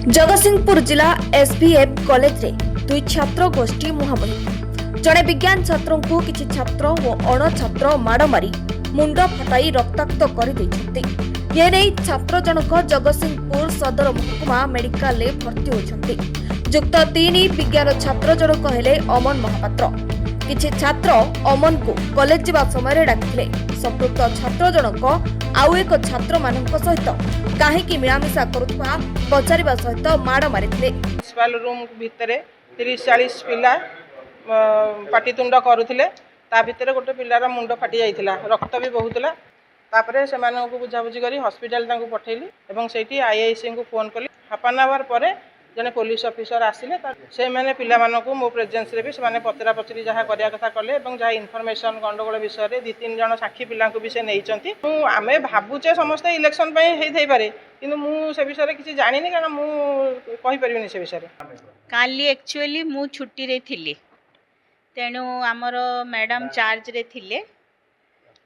जगतसिंहपुर जिला एसभीएफ कॉलेज रे दुई छात्र गोष्ठी मुहांमुही जड़े विज्ञान छात्रों को किसी छात्र और अण छात्र माड़ मारी मुंड फटाई रक्ताक्त कर ये छात्र जनक जगतसिंहपुर सदर महकुमा मेडिकल भर्ती होती। युक्त 3 विज्ञान छात्र जनक हेले अमन महापात्र। किछि छात्र अमन को कॉलेज जावा समय डाकिथिले। संपृक्त छात्र जनक आउ एक छात्र मानक सहित काहेकि मिलामिशा करुवा पचारिबा सहित माड़ मारिथिले। प्रिंसिपल रूम भितर 30-40 पिला पाटितुंड करुथिले। ता भितर गोटे पिलार मुंड फाटी जाइथिला, रक्त भी बहुतला। तापरे से मानक बुझाबुझी करी हॉस्पिटल तांको पठेली एवं सेठी आईआईसी को फोन कली। हाफ एन आवर परे जने पुलिस ऑफिसर आसिले से माने पिला मानकू मो प्रेजेंस रे भी से माने पचरा पचरी जहा करिया कथा कले एवं जहा इन्फॉर्मेशन गंडगोल विषय रे 2-3 जण साक्षी पिला को भी से नैचंती। आमे भाबुचे समस्त इलेक्शन पे हेई थई पारे किंतु मु से विषय रे किछि जानिनी कारण मु कहि परिबिनी से विषय रे। काली एक्चुअली मु छुट्टी रे थिली, तेणु आमर मैडम चार्ज रे थिले।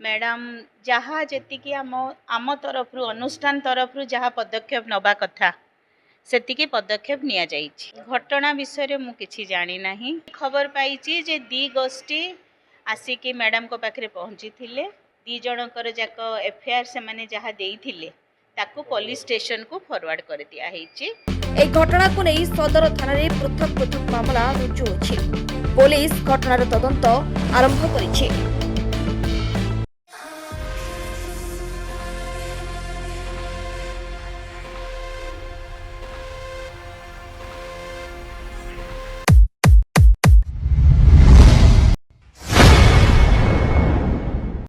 मैडम जहाँ जेतिकी आम तरफ अनुष्ठान तरफ जहाँ पदक्षेप नबा कथा सेतिकी पदक्षेप निया जाइछि। घटना विषय मु किछि जानि नाही। खबर पाइछि जे दी गोष्ठी आसिकी मैडम को पाखरे पहुंची थिले। 2 जनकर जाक एफआईआर से माने जहाँ देइथिले ताकू पुलिस स्टेशन को फॉरवर्ड कर दिया हेछि। ए घटना को नहीं सदर थाना रे पृथक पृथक मामला रुजु अछि। पुलिस घटनार तदंत आरंभ करिछि।